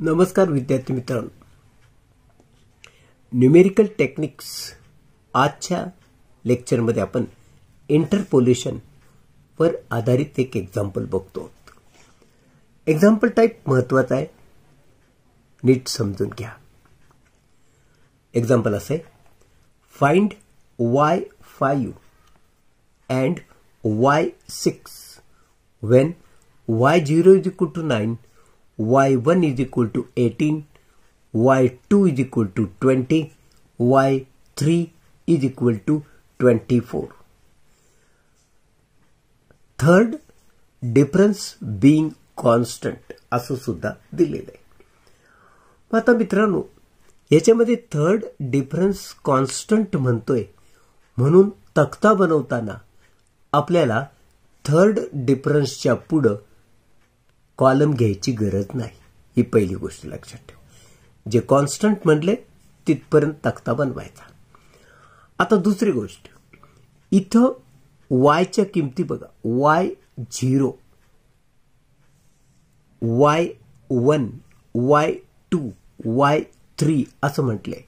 नमस्कार विद्यार्थी मित्रांनो, न्यूमेरिकल टेक्निक्स आजच्या लेक्चरमध्ये आपण इंटरपोलेशन वर आधारित एक एक्झाम्पल बघतो. एक्झाम्पल टाइप महत्वाचा आहे, नीट समजून घ्या. एक्झाम्पल असे, find y5 and y6 when y0 is equal to 9, y1 is equal to 18, y2 is equal to 20, y3 is equal to 24. Third difference being constant असं सुद्धा दिलेलं आहे. आता मित्रांनो, याच्यामध्ये थर्ड डिफरन्स कॉन्स्टंट म्हणतोय म्हणून तक्ता बनवताना आपल्याला थर्ड डिफरन्सच्या पुढे कॉलम घ्यायची गरज नाही. ही पहिली गोष्ट लक्षात ठेवा. जे कॉन्स्टंट म्हणले तिथपर्यंत तक्ता बनवायचा. आता दुसरी गोष्ट, इथं वायच्या किमती बघा, y0, y1, y2, y3 असं म्हटलंय.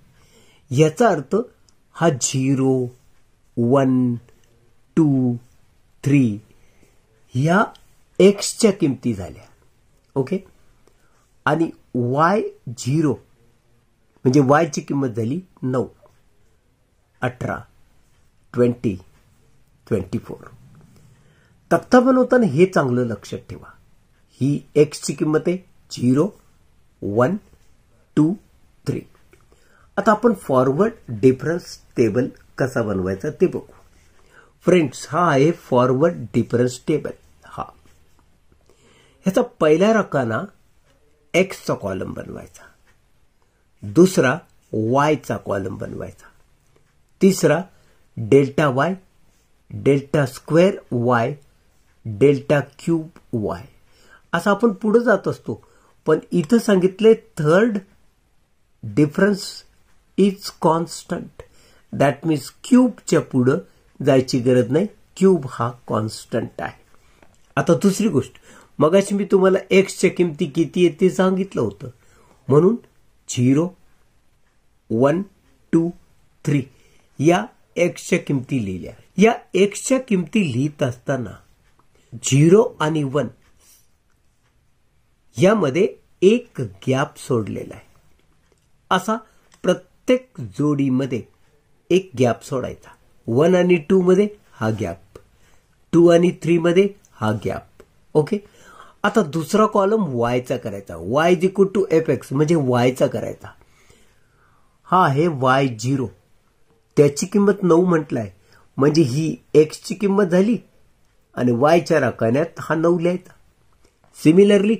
याचा अर्थ हा 0, 1, 2, 3 ह्या एक्सच्या किमती झाल्या. ओके, आणि y0 म्हणजे y ची किंमत झाली 9, 18, 20, 24. तक्ता बनवताना हे चांगलं लक्षात ठेवा. ही एक्स ची किंमत आहे 0, 1, 2, 3. आता आपण फॉरवर्ड डिफरन्स टेबल कसा बनवायचा ते बघू. फ्रेंड्स, हा आहे फॉरवर्ड डिफरन्स टेबल. हा ह्याचा पहिला रकाना एक्सचा कॉलम बनवायचा, दुसरा वायचा कॉलम बनवायचा, तिसरा delta y, delta square y, delta cube y, असं आपण पुढे जात असतो. पण इथं सांगितले third difference is constant. That means क्यूबच्या पुढे जायची गरज नाही, क्यूब हा कॉन्स्टंट आहे. आता दुसरी गोष्ट, मगाशी मी तुम्हाला एक्सच्या किमती किती आहेत ते सांगितलं होतं, म्हणून 0, 1, 2, 3 या एक्सच्या किमती लिहिल्या. या एक्सच्या किमती लिहित असताना 0 आणि 1 यामध्ये एक गॅप सोडलेला आहे. असा प्रत्येक जोडीमध्ये एक गॅप सोडायचा. 1 आणि 2 मध्ये हा गॅप, 2 आणि 3 मध्ये हा गॅप. ओके, आता दुसरा कॉलम वायचा करायचा. y is equal to fx म्हणजे वायचा करायचा. हा आहे y0, त्याची किंमत 9 म्हटलाय, म्हणजे ही एक्स ची किंमत झाली आणि वायच्या रकान्यात हा 9 लिहायचा. सिमिलरली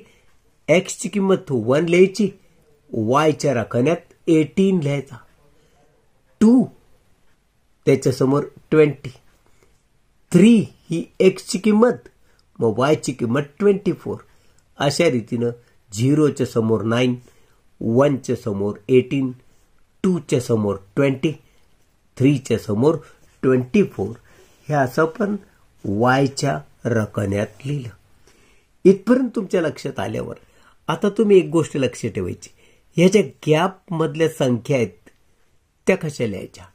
एक्स ची किंमत 1 लिहायची, वायच्या रकान्यात 18 लिहायचा. 2 त्याच्यासमोर 20, 3 ही एक्स ची किंमत, मग वाय ची किंमत 24. अशा रीतीनं 0 च्या समोर 9, 1 च्या समोर 18, 2 च्या समोर 20, 3 च्या समोर 24 हे असं पण वायच्या रकान्यात लिहिलं. इथपर्यंत तुमच्या लक्षात आल्यावर आता तुम्ही एक गोष्ट लक्षात ठेवायची, ह्याच्या गॅप मधल्या संख्या आहेत त्या कशा लिहायच्या.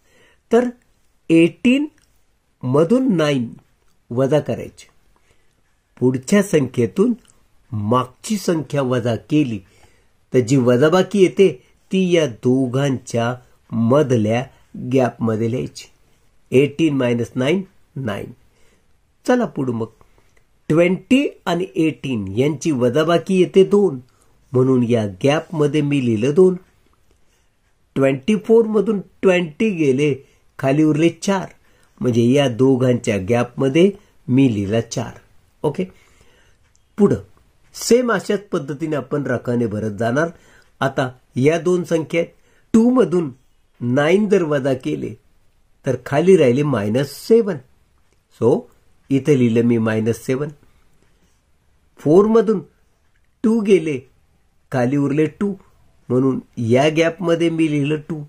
तर 18 मधून 9 वजा करायचे, पुढच्या संख्येतून मागची संख्या वजा केली तर जी वजाबाकी येते ती या दोघांच्या मधल्या गॅपमध्ये लिहायची. 18 मायनस 9, 9. चला पुढे, मग 20 आणि 18 यांची वजाबाकी येते 2, म्हणून या गॅपमध्ये मी लिहिलं 2. 24 मधून 20 गेले, खाली उरले 4, म्हणजे या दोघांच्या गॅपमध्ये मी लिहिला 4. ओके, पुढं सेम अशाच पद्धतीने आपण रकाने भरत जाणार. आता या दोन संख्या 2 मधून 9 जर वजा केले तर खाली राहिले -7. सो इथे लिहिलं मी -7. 4 मधून 2 गेले, खाली उरले 2, म्हणून या गॅपमध्ये मी लिहिलं 2.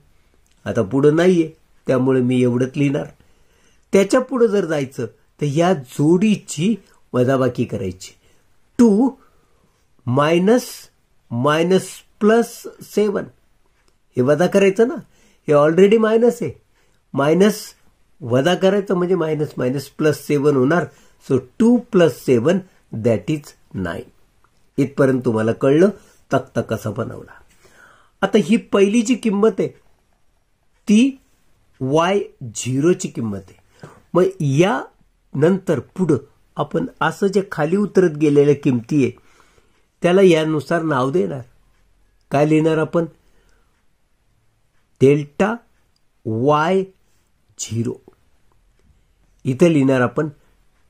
आता पुढे नाहीये त्यामुळे मी एवढंच लिहिणार. त्याच्या पुढे जर जायचं तर या जोडीची वजाबाकी करायची. 2 मायनस +7 हे वजा करायचं ना, हे ऑलरेडी मायनस आहे, मायनस वजा करायचं म्हणजे मायनस मायनस +7 होणार. So 2 + 7 that is 9. इथपर्यंत तुम्हाला कळलं तक्ता कसा बनवला. आता ही पहिली जी किंमत आहे ती y0 ची किंमत आहे. मग या नंतर पुढं आपण असं जे खाली उतरत गेलेल्या किमती आहे त्याला यानुसार नाव देणार. काय लिहिणार आपण? Delta y0. इथं लिहिणार आपण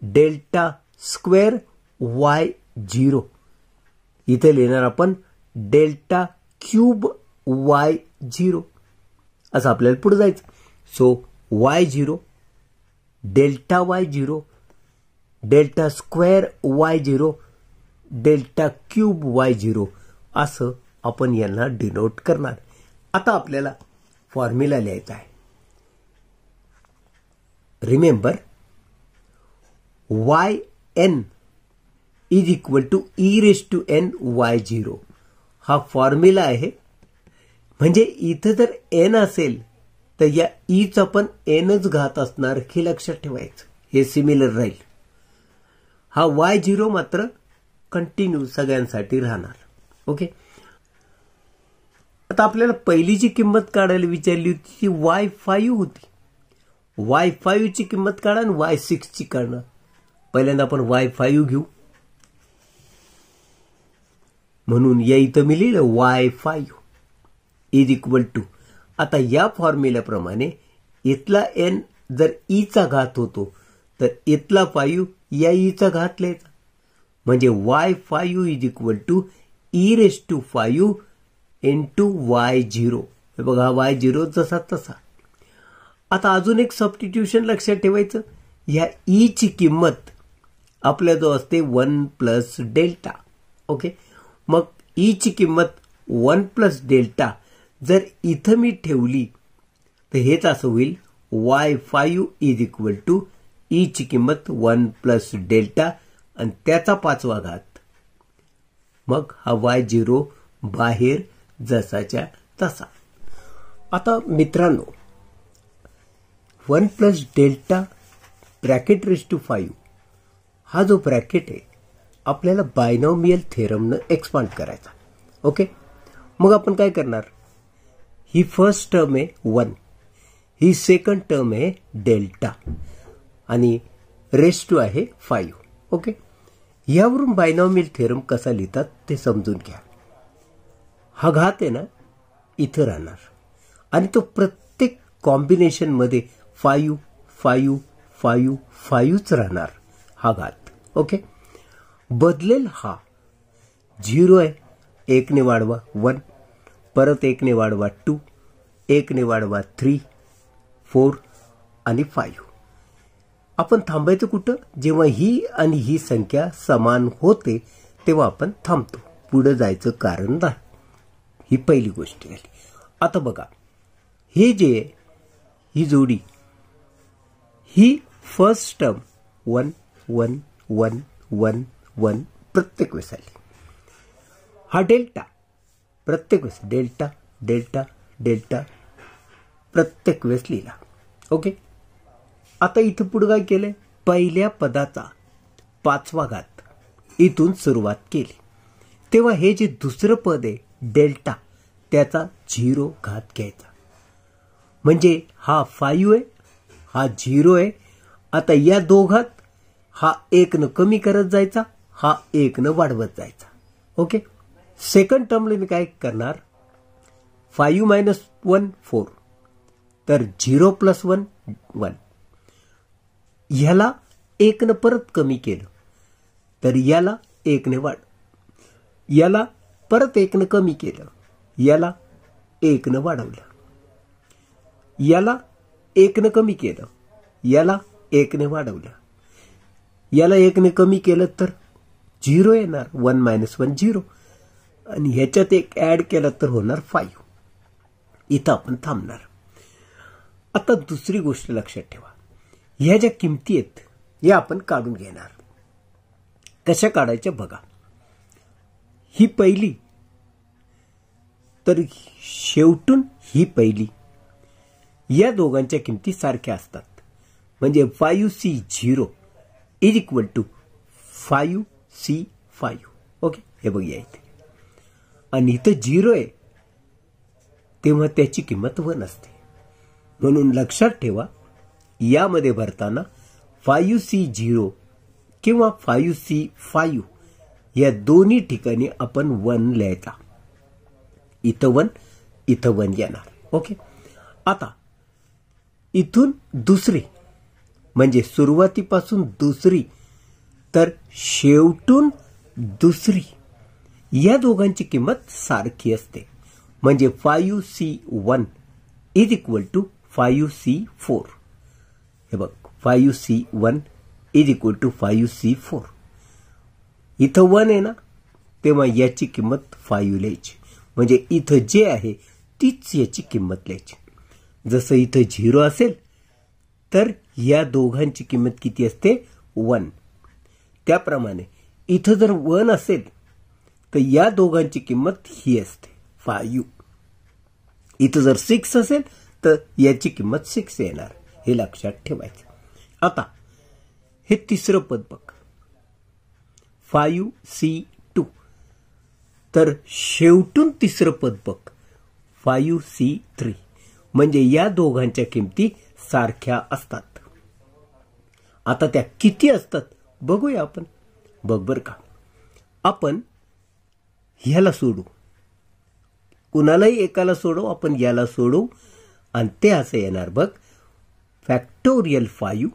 डेल्टा स्क्वेअर y0. इथे लिहिणार आपण डेल्टा क्यूब y0. असं आपल्याला पुढे जायचं. So y0, delta y0, delta square y0, delta cube y0 असं आपण यांना डिनोट करणार. आता आपल्याला फॉर्म्युला लिहायचा आहे. Remember yn is equal to e⁻n y0 हा फॉर्म्युला आहे. म्हणजे इथं जर n असेल तर या ईचा पण nच घात असणार हे लक्षात ठेवायचं. हे सिमिलर राहील. हा y0 मात्र कंटिन्यू सगळ्यांसाठी राहणार. ओके. आता आपल्याला पहिली जी किंमत काढायला विचारली होती ती y5 होती. y5 ची किंमत काढा आणि y6 ची काढणार. पहिल्यांदा आपण y5 घेऊ. म्हणून या इथं मी लिहिलं y5 इज इक्वल टू. आता या फॉर्म्युल्याप्रमाणे इथला n जर ईचा घात होतो तर इथला 5 या ईचा घात लिहायचा. म्हणजे y5 is equal to e⁻5 into y0. हे बघा y0 जसा तसा. आता अजून एक सबस्टिट्यूशन लक्षात ठेवायचं. या ई ची किंमत आपल्याजवळ असते 1 प्लस डेल्टा. ओके. मग ई ची किंमत 1 प्लस डेल्टा जर इथं मी ठेवली तर हेच असं होईल y5 is equal to E ची किंमत 1 प्लस डेल्टा आणि त्याचा 5वा घात. मग हा y0 बाहेर जसाच्या तसा. आता मित्रांनो 1 plus delta bracket raise to 5 हा जो ब्रॅकेट आहे आपल्याला बायनॉमियल थेरमनं एक्सपांड करायचा. ओके. मग आपण काय करणार? ही फर्स्ट टर्म आहे 1, ही सेकंड टर्म आहे डेल्टा आणि रेज टू आहे 5. ओके. यावरून बायनॉमियल थेरम कसा लिहितात ते समजून घ्या. हा घात आहे ना इथं राहणार आणि तो प्रत्येक कॉम्बिनेशन मध्ये 5 5 5 5च राहणार हा घात. ओके. बदलेल हा 0 आहे. 1 ने वाढवा 1, परत 1 ने वाढवा 2, 1 ने वाढवा 3, 4 आणि 5. आपण थांबायचं कुठं? जेव्हा ही आणि ही संख्या समान होते तेव्हा आपण थांबतो. पुढे जायचं कारण नाही. ही पहिली गोष्ट झाली. आता बघा हे जे ही जोडी ही फर्स्ट टर्म 1 1 1 1 1 प्रत्येक वेळेस आली. हा डेल्टा प्रत्येक वेळेस डेल्टा डेल्टा डेल्टा प्रत्येक वेळेस लिहिला. ओके. आता इथं पुढे काय केलंय? पहिल्या पदाचा 5वा घात इथून सुरुवात केली. तेव्हा हे जे दुसरं पद आहे डेल्टा त्याचा 0 घात घ्यायचा. म्हणजे हा 5 आहे, हा 0 आहे. आता या दोघात हा 1 न कमी करत जायचा, हा 1 न वाढवत जायचा. ओके. सेकंड टर्मला मी काय करणार? 5 मायनस 1 4, तर 0 प्लस 1 1. ह्याला 1 न परत कमी केलं तर याला 1 ने वाढ, याला परत 1 न कमी केलं, याला 1 न वाढवलं, याला 1 न कमी केलं, याला 1 ने वाढवलं, याला 1 ने कमी केलं तर 0 येणार. 1 मायनस 1 0 आणि ह्याच्यात एक ऍड केलं तर होणार 5. इथं आपण थांबणार. आता दुसरी गोष्ट लक्षात ठेवा. ह्या ज्या किमती आहेत या आपण काढून घेणार. कशा काढायच्या बघा. ही पहिली तर शेवटून ही पहिली. या दोघांच्या किमती सारख्या असतात. म्हणजे 5C0 is equal to 5C5. Okay, हे बघूया इथे. आणि इथं 0 आहे तेव्हा त्याची किंमत 1 असते. म्हणून लक्षात ठेवा, यामध्ये भरताना 5C0 किंवा 5C5 या दोन्ही ठिकाणी आपण 1 लिहायचा. इथं 1, इथं 1 येणार. ओके, आता इथून दुसरी म्हणजे सुरुवातीपासून दुसरी तर शेवटून दुसरी या दोघांची किंमत सारखी असते. म्हणजे 5C1 is equal to 5C4. हे बघ, 5C1 is equal to 5C4. इथं 1 आहे ना, तेव्हा याची किंमत 5 लिहायची. म्हणजे इथं जे आहे तीच याची किंमत लिहायची. जसं इथं 0 असेल तर या दोघांची किंमत किती असते? 1. त्याप्रमाणे इथं जर 1 असेल तर या दोघांची किंमत ही असते 5. इथं जर 6 असेल तर याची किंमत 6 येणार. हे लक्षात ठेवायचं. आता हे तिसरं पद बघ, 5C2. तर शेवटून तिसरं पद बघ, 5C3. म्हणजे या दोघांच्या किमती सारख्या असतात. आता त्या किती असतात बघूया आपण. बघ बर का, आपण ह्याला सोडू, कुणालाही एकाला सोडू, आपण याला सोडू आणि ते असं येणार बघ, फॅक्टोरियल 5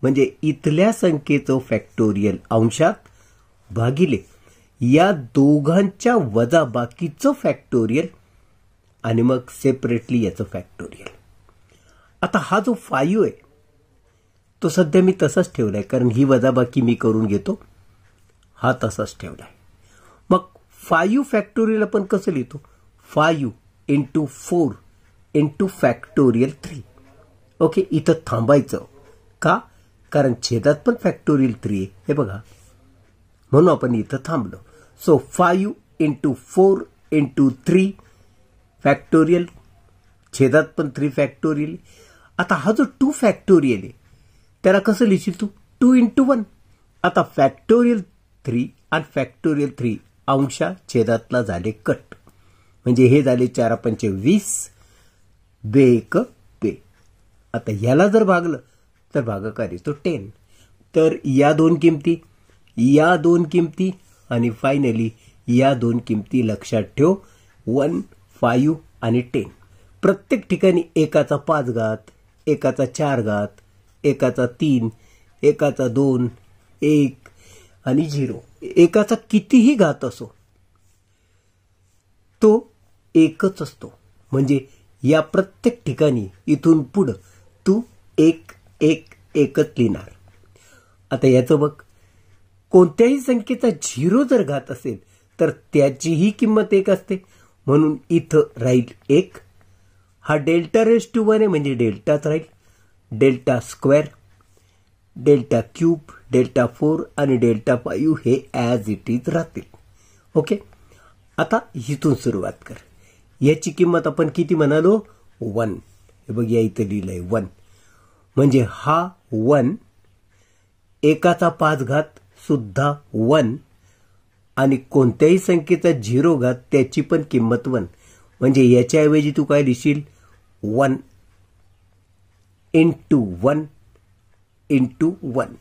म्हणजे इथल्या संख्येचं फॅक्टोरियल अंशात भागिले या दोघांच्या वजा बाकीचं फॅक्टोरियल आणि मग सेपरेटली याचं फॅक्टोरियल. आता हा जो 5 आहे तो सध्या मी तसाच ठेवलाय, कारण ही वजाबाकी मी करून घेतो. हा तसाच ठेवलाय. मग 5 फॅक्टोरियल आपण कसं लिहितो? 5 × 4 × फॅक्टोरियल 3. ओके, इथं थांबायचं का? कारण छेदात पण फॅक्टोरियल 3 आहे. हे बघा, म्हणून आपण इथं थांबलो. सो 5 × 4 × 3 फॅक्टोरियल, छेदात पण 3 फॅक्टोरियल. आता हा जो 2 फॅक्टोरियल आहे त्याला कसं लिहिशील तू? 2 × 1. आता फॅक्टोरियल 3 आणि फॅक्टोरियल 3 अंशा छेदातला झाले कट. म्हणजे हे झाले 4 × 5 = 20, बे 1 बे. आता ह्याला जर भागलं तर भागाकार येतो 10. तर या दोन किमती, या दोन किमती आणि फायनली या दोन किमती लक्षात ठेव, 1, 5 आणि 10. प्रत्येक ठिकाणी एकाचा 5 घात, एकाचा 4 घात, एकाचा 3, एकाचा 2, 1 आणि 0. एकाचा कितीही घात असो तो एकच असतो. म्हणजे या प्रत्येक ठिकाणी इथून पुढं तू 1, 1, 1च लिहिणार. आता याचं बघ, कोणत्याही संख्येचा 0 जर घात असेल तर त्याचीही किंमत 1 असते. म्हणून इथं राहील 1. हा डेल्टा रेज टू 1 आहे म्हणजे डेल्टाच राहील. Delta square, delta cube, delta 4 आणि डेल्टा 5 हे ॲज इट इज राहतील. ओके, आता इथून सुरुवात कर. याची किंमत आपण किती म्हणालो? 1. हे बघ, या इथं लिहिलंय 1. म्हणजे हा 1, एकाचा 5 घात सुद्धा 1 आणि कोणत्याही संख्येचा 0 घात त्याची पण किंमत 1. म्हणजे याच्याऐवजी तू काय लिहिशील? 1 × 1 × 1.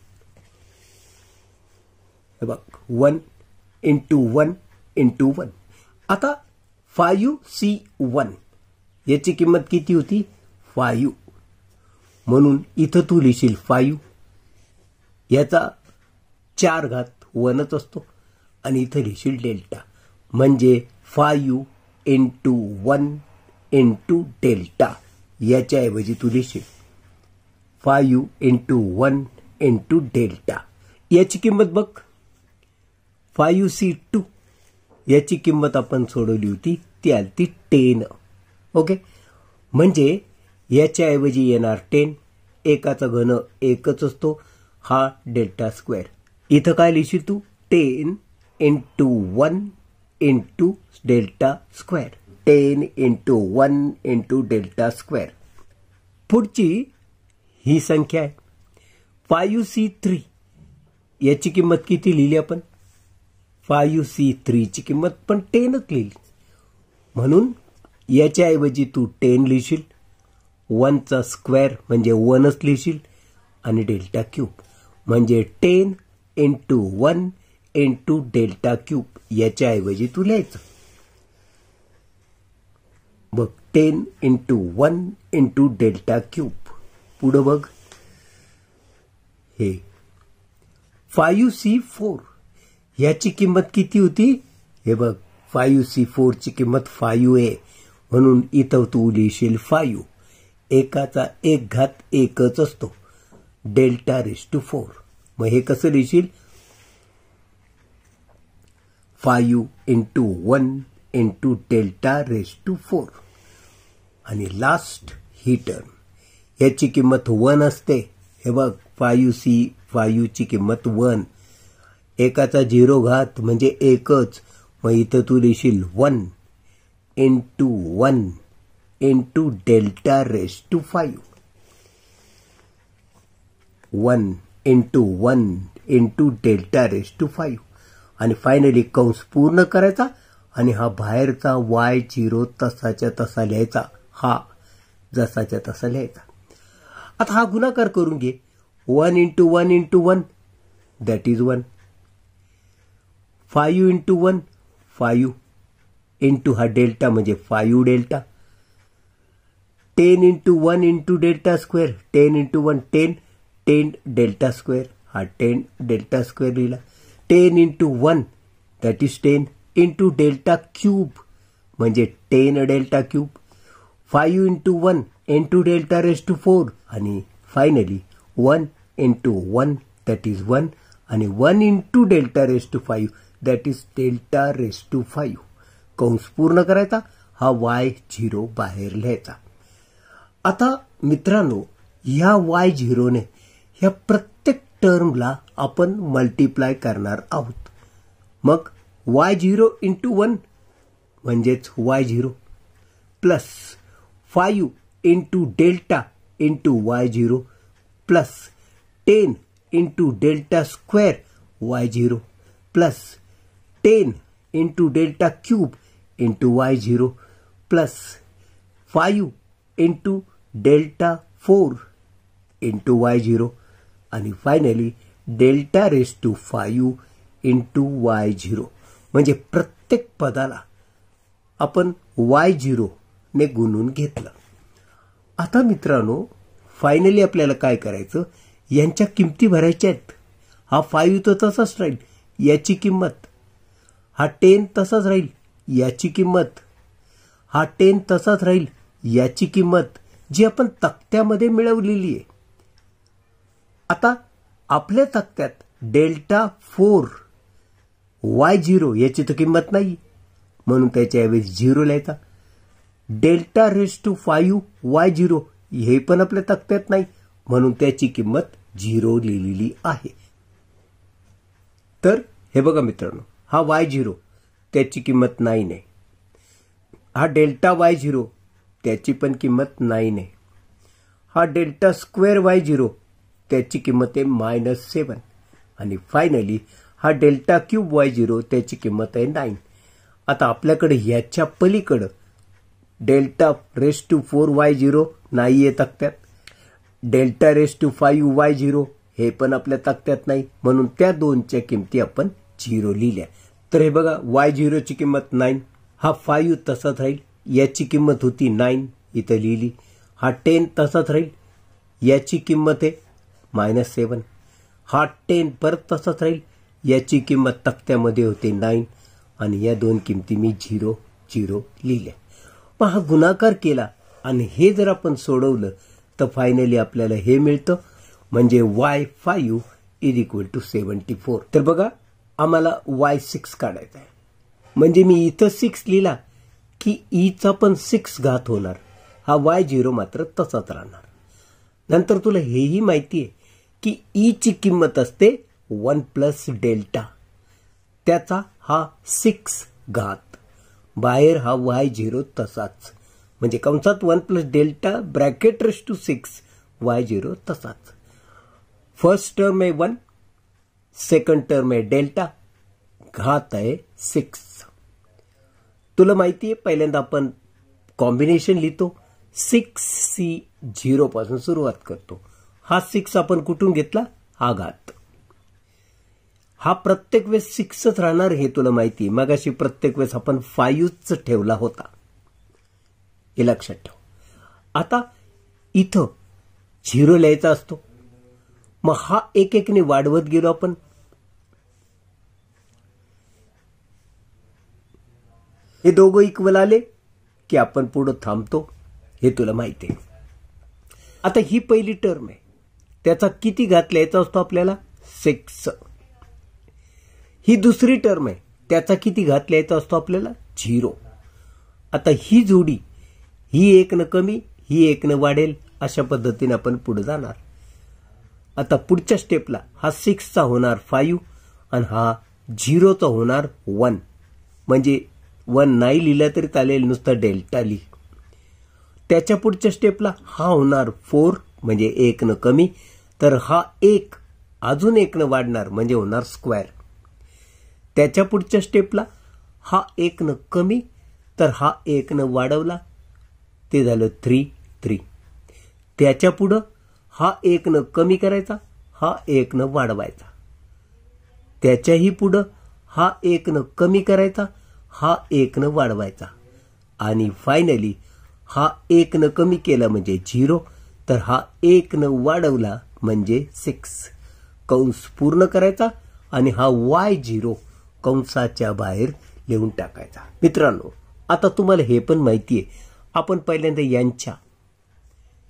हे बघ, 1 × 1 × 1. आता 5C1 याची किंमत किती होती? 5. म्हणून इथं तू लिहिशील 5. याचा 4 घात 1च असतो आणि इथं लिहिशील डेल्टा. म्हणजे 5 × 1 × डेल्टा. याच्याऐवजी तू लिहिशील 5 × 1 × डेल्टा. याची किंमत बघ, 5C2 याची किंमत आपण सोडवली होती, ती आली 10. ओके, म्हणजे याच्याऐवजी येणार 10. एकाचा घन एकच असतो, हा डेल्टा स्क्वेअर. इथं काय लिहिशील तू? 10 × 1 × delta square. 10 into 1 into delta square. पुढची ही संख्या आहे 5C3. याची किंमत किती लिहिली आपण? 5C3 ची किंमत पण 10च लिहिली. म्हणून याच्याऐवजी तू 10 लिहिशील, 1चा स्क्वेअर म्हणजे 1च लिहिशील आणि डेल्टा क्यूब म्हणजे 10 इंटू 1 इंटू डेल्टा क्यूब याच्याऐवजी तू लिहायचं. बघ 10 इंटू 1 इंटू डेल्टा क्यूब. पुढं बघ हे 5C4 याची किंमत किती होती? हे बघ 5C4 ची किंमत 5 आहे. म्हणून इथं तू लिहिशील 5. एकाचा एक घात एकच असतो, डेल्टा रेस टू 4. मग हे कसं लिहिशील? 5 into 1 into delta raise to 4. आणि लास्ट ही टर्म याची किंमत 1 असते. हे बघ 5C5 ची किंमत 1. एकाचा 0 घात म्हणजे एकच. मग इथं तू लिहिशील 1 into 1 into delta raise to 5. 1 into 1 into delta raise to 5. आणि फायनली कंस पूर्ण करायचा आणि हा बाहेरचा y0 तसाच्या तसा लिहायचा. हा जसाच्या तसा लिहायचा. आता हा गुणाकार करून घे. 1 into 1 into 1 that is 1. 5 into 1 5 into हा डेल्टा म्हणजे 5 delta. 10 into 1 into delta square 10 into 1 10 10 delta square. हा 10 डेल्टा स्क्वेअर लिहिला. 10 into 1 that is 10 into delta cube म्हणजे 10 delta cube. 5 into 1 into delta raise to 4. आणि फायनली 1 इंटू 1 दॅट इज 1 आणि 1 into delta raise to 5 that is delta raise to 5. कंस पूर्ण करायचा. हा y0 बाहेर लिहायचा. आता मित्रांनो ह्या y0ने ह्या प्रत्येक टर्मला आपण मल्टिप्लाय करणार आहोत. मग y0 इंटू 1 म्हणजेच y0 plus 5 into delta into y0 plus 10 into delta square y0 plus 10 into delta cube into y0 plus 5 into delta 4 into y0 आणि finally delta raise to 5 into y0. म्हणजे प्रत्येक पदाला आपण y0 ने गुणून घेतलं. आता मित्रांनो फायनली आपल्याला काय करायचं? यांच्या किमती भरायच्या आहेत. हा 5 तर तसाच राहील, याची किंमत. हा 10 तसाच राहील, याची किंमत. हा 10 तसाच राहील, याची किंमत जी आपण तक्त्यामध्ये मिळवलेली आहे. आता आपल्या तक्त्यात डेल्टा 4 y0 याची तर किंमत नाही, म्हणून त्याच्याऐवजी 0 लिहायचा. डेल्टा रेस टू 5 y0 हे पण आपल्या तक्त्यात नाही, म्हणून त्याची किंमत 0 लिहिलेली आहे. तर हे बघा मित्रांनो, हा y0 त्याची किंमत 9 आहे. हा डेल्टा y0 त्याची पण किंमत 9 आहे. हा डेल्टा स्क्वेअर y0 त्याची किंमत आहे -7. आणि फायनली हा डेल्टा क्यूब y0 त्याची किंमत आहे 9. आता आपल्याकडे ह्याच्या पलीकडं डेल्टा रेस टू 4 y0 नाही आहे तक्त्यात. डेल्टा रेस टू 5 y0 हे पण आपल्या तक्त्यात नाही, म्हणून त्या दोनच्या किमती आपण 0 लिहिल्या. तर हे बघा y0 ची किंमत 9. हा 5 तसाच राहील, याची किंमत होती 9 इथं लिहिली. हा 10 तसाच राहील, याची किंमत आहे -7. हा 10 परत तसाच राहील, याची किंमत तक्त्यामध्ये होते 9 आणि या दोन किमती मी 0 0 लिहिल्या. मग हा गुणाकार केला आणि हे जर आपण सोडवलं तर फायनली आपल्याला हे मिळतं, म्हणजे y5 = 74. तर बघा आम्हाला y6 काढायचा आहे. म्हणजे मी इथं 6 लिहिला की ईचा पण 6 घात होणार. हा y0 मात्र तसाच राहणार. नंतर तुला हेही माहिती आहे की ईची किंमत असते 1 प्लस डेल्टा, त्याचा हा 6 घात. बाहेर हा y0 तसाच, म्हणजे कंसात 1 plus delta bracket raise to 6 y0 तसाच. फर्स्ट टर्म आहे 1, सेकंड टर्म आहे डेल्टा, घात आहे 6. तुला माहिती आहे पहिल्यांदा आपण कॉम्बिनेशन लिहितो, 6C0 पासून सुरुवात करतो. हा 6 आपण कुठून घेतला, हा घात. हा प्रत्येक वेळेस 6च राहणार हे तुला माहिती आहे. मगाशी प्रत्येक वेळेस आपण 5च ठेवला होता, हे लक्षात ठेव. आता इथं 0 लिहायचा असतो, मग हा एक एकने वाढवत गेलो आपण. हे दोघं इक्वल आले की आपण पुढे थांबतो, हे तुला माहिती आहे. आता ही पहिली टर्म आहे, त्याचा किती घात लिहायचा असतो आपल्याला, 6. ही दुसरी टर्म आहे, त्याचा किती घात लिहायचा असतो आपल्याला, 0. आता ही जोडी, ही 1 न कमी, ही 1 न वाढेल, अशा पद्धतीने आपण पुढे जाणार. आता पुढच्या स्टेपला हा 6चा होणार 5 आणि हा 0चा होणार 1, म्हणजे 1 नाही लिहिला तरी चालेल, नुसता डेल्टा लिह. त्याच्या पुढच्या स्टेपला हा होणार 4, म्हणजे 1 न कमी, तर हा 1 अजून 1 न वाढणार, म्हणजे होणार स्क्वेअर. त्याच्या पुढच्या स्टेपला हा 1 न कमी, तर हा 1 न वाढवला, ते झालं 3. त्याच्या पुढं हा 1 न कमी करायचा, हा 1 न वाढवायचा. त्याच्याही पुढं हा 1 न कमी करायचा, हा 1 न वाढवायचा. आणि फायनली हा 1 न कमी केला म्हणजे 0, तर हा 1 न वाढवला म्हणजे 6. कंस पूर्ण करायचा आणि हा y0 कंसाच्या बाहेर लिहून टाकायचा. मित्रांनो, आता तुम्हाला हे पण माहिती आहे, आपण पहिल्यांदा यांच्या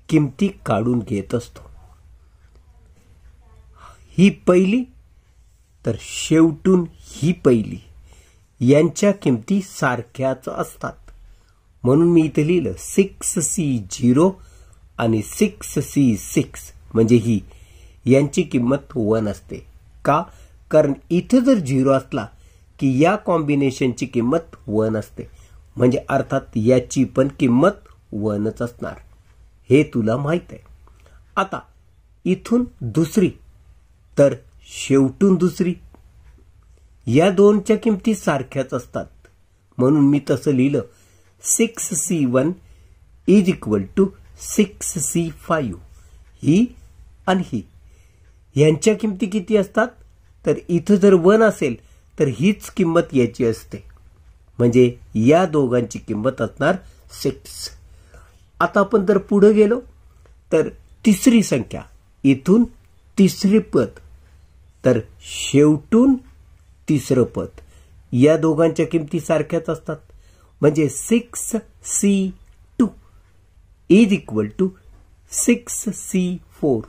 किमती काढून घेत असतो. ही पहिली, तर शेवटून ही पहिली, यांच्या किमती सारख्याच असतात. म्हणून मी इथे लिहिलं 6C0 आणि 6C6, म्हणजे ही यांची किंमत 1 असते. का, कारण इथे जर 0 असला की या कॉम्बिनेशनची किंमत 1 असते, म्हणजे अर्थात याची पण किंमत 1च असणार, हे तुला माहित आहे. आता इथून दुसरी, तर शेवटून दुसरी, या दोनच्या किमती सारख्याच असतात. म्हणून मी तसं लिहिलं 6C1 is equal to 6C5. ही आणि ही यांच्या किमती किती असतात, तर इथं जर 1 असेल तर हीच किंमत याची असते, म्हणजे या दोघांची किंमत असणार 6. आता आपण जर पुढे गेलो तर तिसरी संख्या, इथून तिसरी पद, तर शेवटून तिसरं पद, या दोघांच्या किमती सारख्याच असतात. म्हणजे 6C2 is equal to 6C4.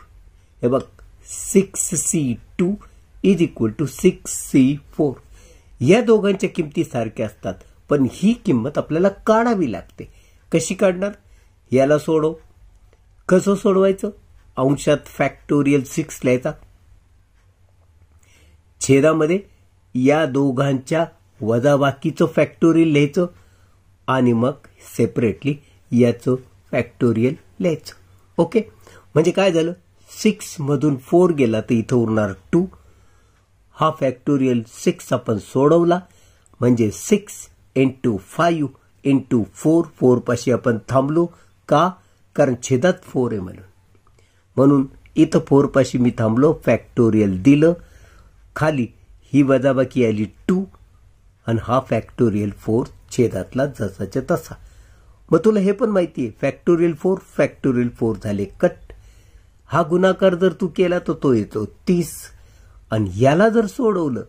हे बघ, 6C2 is equal to 6C4. या दोघांच्या किमती सारख्या असतात, पण ही किंमत आपल्याला काढावी लागते. कशी काढणार, याला सोडव. कसं सोडवायचं, अंशात फॅक्टोरियल 6 लिहायचा, छेदामध्ये या दोघांच्या वजाबाकीचं फॅक्टोरियल लिहायचं, आणि मग सेपरेटली याचं फॅक्टोरियल लिहायचं. ओके, म्हणजे काय झालं, 6 मधून 4 गेला तर इथं उरणार 2. हा फॅक्टोरियल 6 आपण सोडवला, म्हणजे 6 × 5 × 4, 4 पाशी आपण थांबलो. का, कारण छेदात 4 आहे म्हणून इथं 4 पाशी मी थांबलो, फॅक्टोरियल दिलं. खाली ही वजाबाकी आली 2 आणि हा फॅक्टोरियल 4 छेदातला जसाच्या तसा. मग तुला हे पण माहिती आहे, फॅक्टोरियल 4 झाले कट. हा गुणाकार जर तू केला तर तो येतो 30, आणि याला जर सोडवलं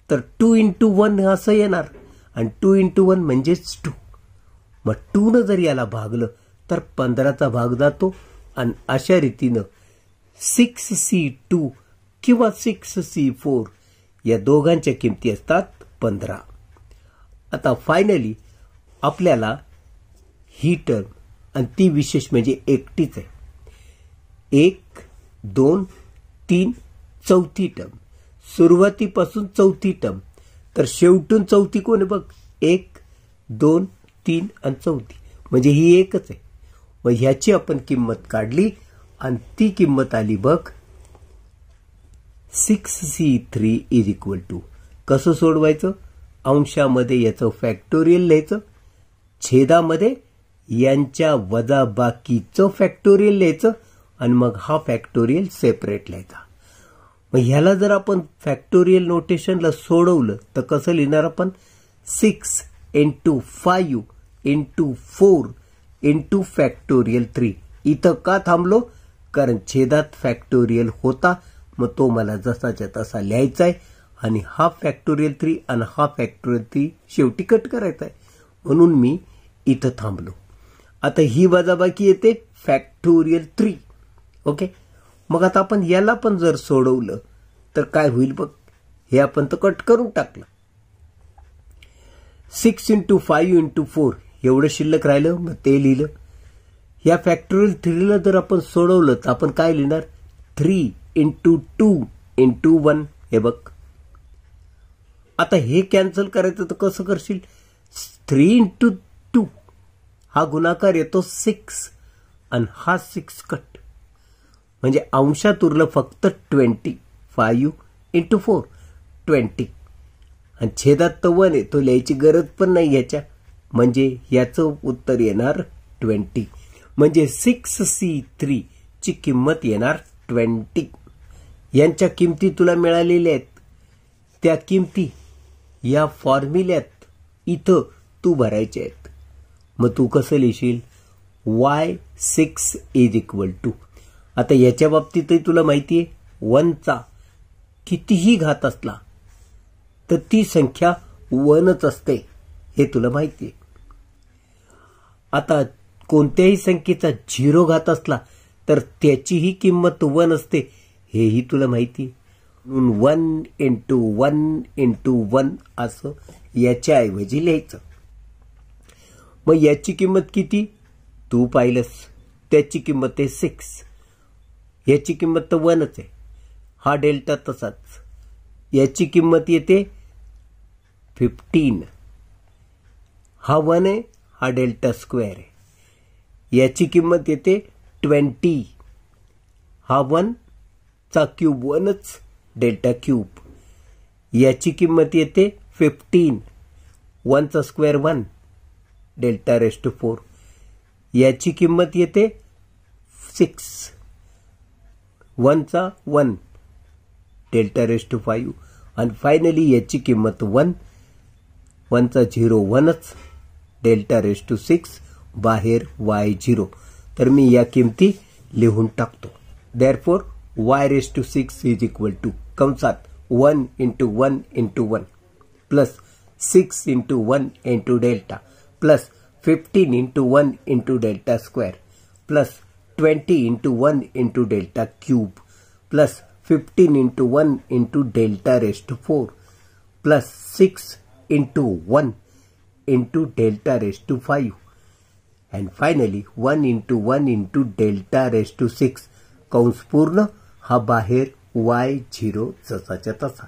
तर 2 × 1 असं येणार, आणि 2 × 1 म्हणजेच 2. मग 2 न जर याला भागलं तर 15चा भाग जातो, आणि अशा रीतीनं 6C2 किंवा 6C4 या दोघांच्या किमती असतात 15. आता फायनली आपल्याला ही टर्म, आणि ती विशेष म्हणजे एकटीच आहे, 1, 2, 3 चौथी टर्म, सुरुवातीपासून चौथी टर्म, तर शेवटून चौथी कोण आहे बघ, 1, 2, 3 आणि 4 म्हणजे ही एकच आहे. मग ह्याची आपण किंमत काढली आणि ती किंमत आली बघ 6c3 इज इक्वल टू. कसं सोडवायचं? अंशामध्ये याचं फॅक्टोरियल लिहायचं, छेदामध्ये यांच्या वजाबाकीचं फॅक्टोरियल लिहायचं आणि मग हा फॅक्टोरियल सेपरेट लिहायचा. मग ह्याला जर आपण फॅक्टोरियल नोटेशनला सोडवलं तर कसं लिहिणार आपण? 6 × 5 × 4 × फॅक्टोरियल 3. इथं का थांबलो? कारण छेदात फॅक्टोरियल होता, मग तो मला जसाच्या तसा लिहायचा आहे आणि हा फॅक्टोरियल 3 आणि हा फॅक्टोरियल 3 शेवटी कट करायचा आहे, म्हणून मी इथं थांबलो. आता ही वजाबाकी येते फॅक्टोरियल 3. ओके, मग आता आपण याला पण जर सोडवलं तर काय होईल बघ. हे आपण तर कट करून टाकलं. 6 × 5 × 4 एवढं शिल्लक राहिलं, मग ते लिहिलं. या फॅक्टोरियल 3ला जर आपण सोडवलं तर आपण काय लिहिणार? 3 × 2 × 1. हे बघ, आता हे कॅन्सल करायचं तर कसं करशील? 3 × 2 हा गुणाकार येतो 6 आणि हा 6 कट, म्हणजे अंशात उरलं फक्त 20. 5 × 4 20 आणि छेदात तर 1 आहे, तो लिहायची गरज पण नाही ह्याच्या, म्हणजे याचं उत्तर येणार 20. म्हणजे 6c3 ची किंमत येणार 20. यांच्या किमती तुला मिळालेल्या आहेत, त्या किमती या फॉर्म्युल्यात इथं तू भरायच्या आहेत. मग तू कसं लिहिशील? y6 is equal to. आता याच्या बाबतीतही तुला माहिती आहे 1चा कितीही घात असला तर ती संख्या 1च असते, हे तुला माहिती आहे. आता कोणत्याही संख्येचा 0 घात असला तर त्याचीही किंमत 1 असते, हेही तुला माहिती आहे. म्हणून 1 × 1 × 1 असं याच्याऐवजी लिहायचं. मग याची किंमत किती? तू पाहिलंस, त्याची किंमत आहे 6. याची किंमत तर 1च आहे, हा डेल्टा तसाच. याची किंमत येते 15. हा 1 आहे, हा डेल्टा स्क्वेअर आहे. याची किंमत येते 20. हा 1 चा क्यूब 1च, डेल्टा क्यूब. याची किंमत येते 15. 1 चा स्क्वेअर 1, डेल्टा रेज टू 4. याची किंमत येते 6. 1 चा 1, डेल्टा रेज टू 5. आणि फायनली याची किंमत 1. 1 चा 0 1च, डेल्टा रेज टू 6. बाहेर y0. तर मी या किमती लिहून टाकतो. Therefore y raise to 6 is equal to कंसात 1 × 1 × 1 plus 6 × 1 × delta plus 15 × 1 × delta square plus 20 × 1 × delta cube plus 15 × 1 × delta raise to 4 plus 6 × 1 × delta raise to 5 and finally 1 × 1 × delta raise to 6 कंस पूर्ण. हा बाहेर y0 जसाच्या तसा.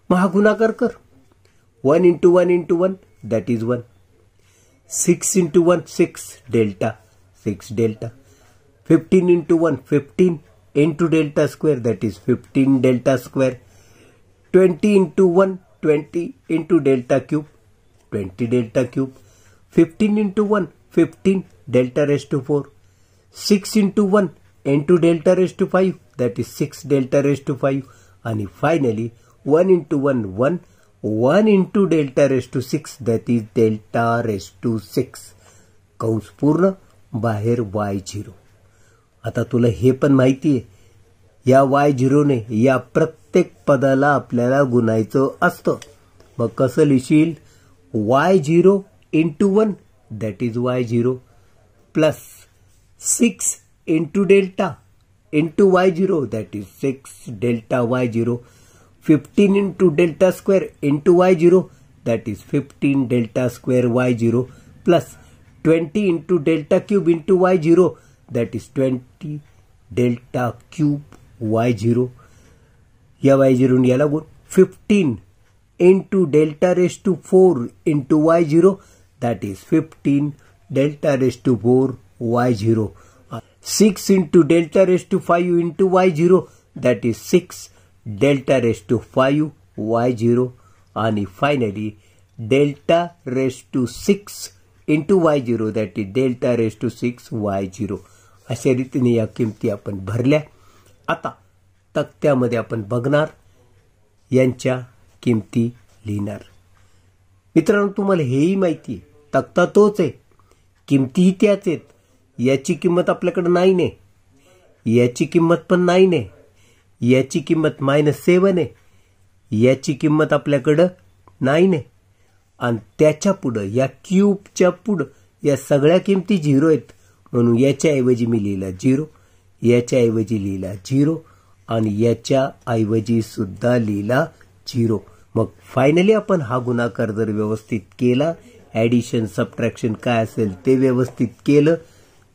मग हा गुणाकार कर. 1 × 1 × 1 that is 1. 6 × 1 6 delta 6 delta. 15 × 1 15 × delta square that is 15 delta square. 20 × 1 20 × delta cube 20 delta cube. 15 × 1 15 delta raise to 4. 6 × 1 × delta raise to 5 that is 6 delta raise to 5. आणि finally 1 × 1 1 1 × delta raise to 6 that is delta raise to 6 कंस पूर्ण. बाहेर y0. आता तुला हे पण माहिती आहे, या y0 ने या प्रत्येक पदाला आपल्याला गुणायचं असतं. मग कसं लिहिशील? y0 × 1 that is y0 plus 6 × delta into y0 that is 6 delta y0. 15 into delta square into y0 that is 15 delta square y0 plus 20 into delta cube into y0 that is 20 delta cube y0. या y0 ने याला गुण. 15 into delta raised to 4 into y0 that is 15 delta raised to 4 y0. 6 into delta raised to 5 into y0, that is 6 delta raised to 5 y0. आणि finally delta raised to 6 into y0, that is delta raised to 6 y0. अशा रीतीने या किमती आपण भरल्या. आता तक्त्यामध्ये आपण बघणार, यांच्या किमती लिहिणार. मित्रांनो, तुम्हाला हेही माहिती आहे, तक्ता तोच आहे, किमतीही त्याच आहेत. याची किंमत आपल्याकडे 9 आहे, याची किंमत पण 9 आहे, याची किंमत -7 आहे, याची किंमत आपल्याकडं 9 आहे, आणि त्याच्या पुढं या क्यूबच्या पुढं या सगळ्या किमती 0 आहेत. म्हणून याच्याऐवजी मी लिहिला 0, याच्याऐवजी लिहिला 0, आणि याच्या ऐवजी सुद्धा लिहिला 0. मग फायनली आपण हा गुणाकार जर व्यवस्थित केला, ॲडिशन सबट्रॅक्शन काय असेल ते व्यवस्थित केलं,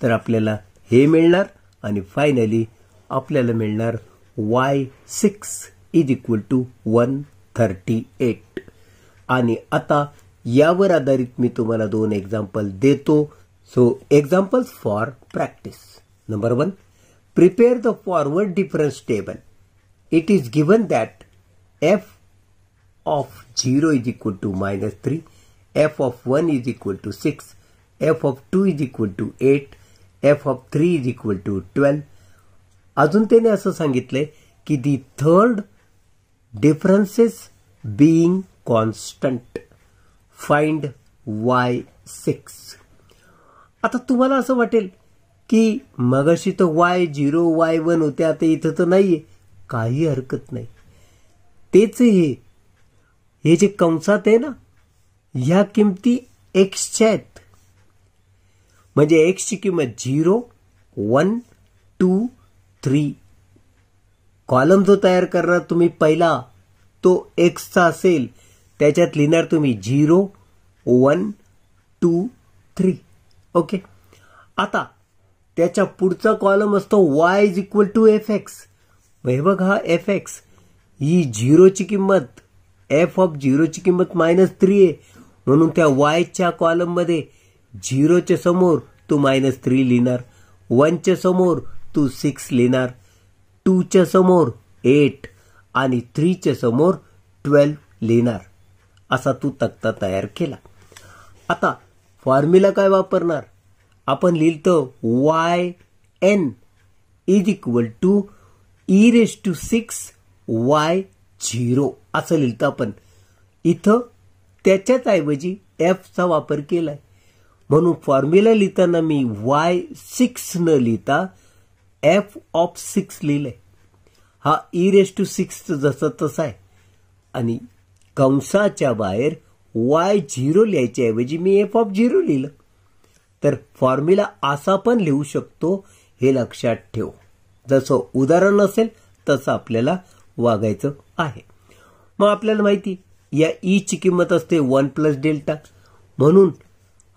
तर आपल्याला हे मिळणार. आणि फायनली आपल्याला मिळणार y6 इज इक्वल टू 138. आणि आता यावर आधारित मी तुम्हाला 2 एक्झाम्पल देतो. So examples for practice. Number 1, prepare the forward difference table. It is given that f of 0 is equal to -3, f of 1 is equal to 6, f of 2 is equal to 8, f of 3 is equal to 12. अजून त्याने असं सांगितलंय की दी third differences being constant, find y6. आता तुम्हाला असं वाटेल की मगाशी तर y0 y1 होते, आता इथं तर नाहीये. काही हरकत नाही, तेच हे जे कंसात आहे ना, ह्या किमती एक्सच्या आहेत. म्हणजे एक्सची किंमत 0 1 2 3. कॉलम जो तयार करणार तुम्ही पहिला तो एक्सचा असेल, त्याच्यात लिहिणार तुम्ही 0 1 2 3. ओके. आता त्याच्या पुढचा कॉलम असतो y is equal to fx. हे बघ, हा fx, ही 0ची किंमत, f ऑफ 0ची किंमत -3 आहे. म्हणून त्या yच्या कॉलम मध्ये 0च्या समोर तू -3 लिहिणार, 1च्या समोर तू 6 लिहिणार, 2च्या समोर 8 आणि 3च्या समोर 12 लिहिणार. असा तू तक्ता तयार केला. आता फॉर्म्युला काय वापरणार? आपण लिहितो yn is equal to e⁻6 y0 असं लिहितो आपण. इथं त्याच्याच ऐवजी f चा वापर केलाय. म्हणून फॉर्म्युला लिहिताना मी y6 न लिहिता f ऑफ 6 लिहिलंय. हा e⁻6 जसा तसा आहे. आणि कंसाच्या बाहेर y0 लिहायच्या ऐवजी मी f ऑफ 0 लिहिलं. तर फॉर्म्युला असा पण लिहू शकतो, हे लक्षात ठेव. जसं उदाहरण असेल तसं आपल्याला वागायचं आहे. मग आपल्याला माहिती या ई ची किंमत असते 1 प्लस डेल्टा. म्हणून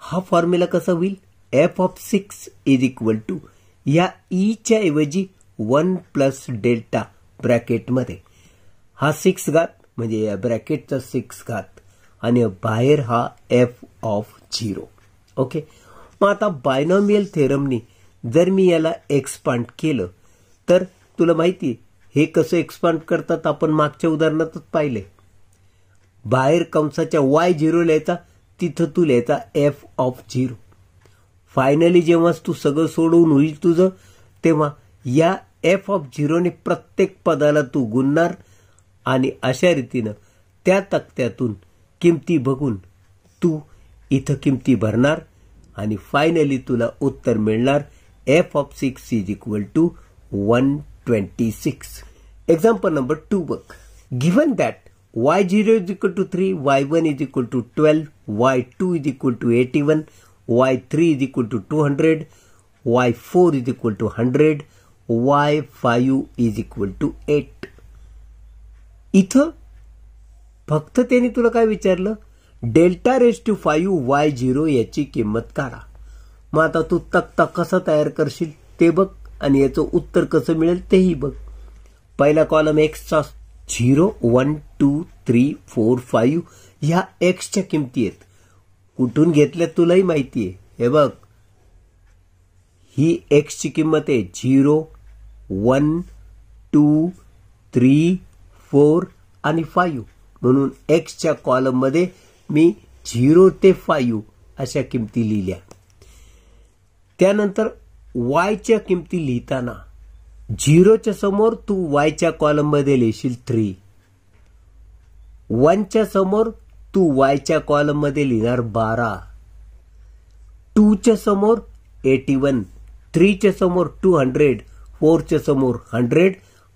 हा फॉर्म्युला कसा होईल? f of 6 is equal to या ई च्या ऐवजी 1 प्लस डेल्टा ब्रॅकेटमध्ये हा 6 घात, म्हणजे या ब्रॅकेटचा 6 घात, आणि बाहेर हा f ऑफ 0. ओके. मग आता बायनॉमियल थेरमनी जर मी याला एक्सपांड केलं, तर तुला माहिती हे कसं एक्सपांड करतात आपण मागच्या उदाहरणातच पाहिले. बाहेर कंसाच्या y0 लिहायचा, तिथं तू लिहायचा f ऑफ 0. फायनली जेव्हा तू सगळं सोडवून होईल तुझं, तेव्हा या f ऑफ 0 ने प्रत्येक पदाला तू गुणणार आणि अशा रीतीनं त्या तक्त्यातून किमती बघून तू इथं किमती भरणार आणि फायनली तुला उत्तर मिळणार f of 6 is equal to 126. Example number 2 बघ. Given that y0 is equal to 3, y1 is equal to 12, y2 is equal to 81, y3 is equal to 200, y4 is equal to 100, y5 is equal to 8. इथं फक्त त्यांनी तुला काय विचारलं? Delta raise to 5 y0 याची किंमत काढा. मग आता तू तक्ता कसा तयार करशील ते बघ आणि याचं उत्तर कसं मिळेल तेही बघ. पहिला कॉलम एक्सचा 0 1 2 3 4 5 ह्या एक्सच्या किमती आहेत. कुठून घेतल्या तुलाही माहितीये. हे बघ, ही एक्स ची किंमत आहे 0, 1, 2, 3, 4 आणि 5. म्हणून एक्सच्या कॉलममध्ये मी 0 ते 5 अशा किमती लिहिल्या. त्यानंतर वायच्या किमती लिहिताना 0च्या समोर तू वायच्या कॉलममध्ये लिहिशील 3. 1च्या समोर तू वायच्या कॉलममध्ये लिहिणार 12. 2च्या समोर 81, 3च्या समोर 200, 4च्या समोर 100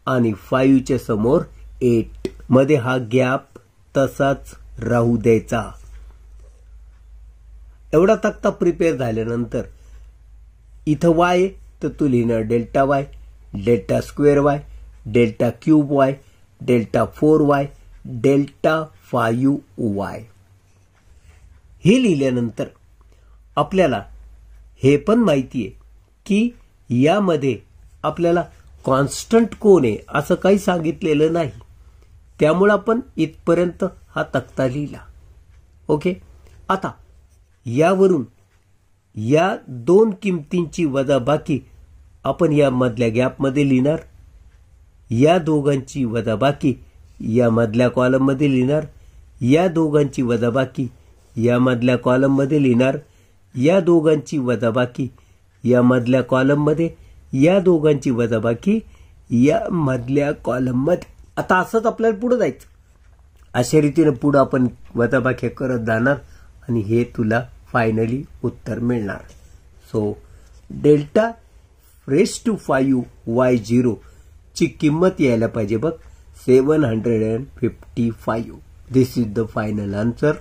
आणि 5च्या समोर 8. मध्ये हा गॅप तसाच राहू द्यायचा. एवढा तक्ता प्रिपेअर झाल्यानंतर इथं वाय तर तू लिहिणार delta y, delta square y, delta cube Y, delta 4 Y, delta 5 Y. हे लिहिल्यानंतर आपल्याला हे पण माहिती आहे की यामध्ये आपल्याला कॉन्स्टंट कोण आहे असं काही सांगितलेलं नाही. त्यामुळे आपण इथपर्यंत हा तक्ता लिहिला. ओके. आता यावरून या दोन किमतींची वजाबाकी आपण या मधल्या गॅपमध्ये लिहिणार. या दोघांची वजाबाकी या मधल्या कॉलममध्ये लिहिणार. या दोघांची वजाबाकी या मधल्या कॉलममध्ये लिहिणार. या दोघांची वजाबाकी या मधल्या कॉलममध्ये, या दोघांची वजाबाकी या मधल्या कॉलममध्ये. आता असंच आपल्याला पुढे जायचं. अशा रीतीने पुढे आपण वजाबाकी करत जाणार आणि हे तुला फायनली उत्तर मिळणार. So delta raise to 5 y0 ची किंमत यायला पाहिजे बघ 755. दिस इज द फायनल आन्सर.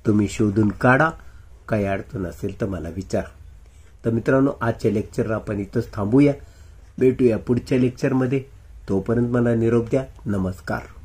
तुम्ही शोधून काढा. काही अडचण असेल तर मला विचार. तर मित्रांनो, आजच्या लेक्चर आपण इथंच थांबूया. भेटूया पुढच्या लेक्चरमध्ये. तोपर्यंत मला निरोप द्या. नमस्कार.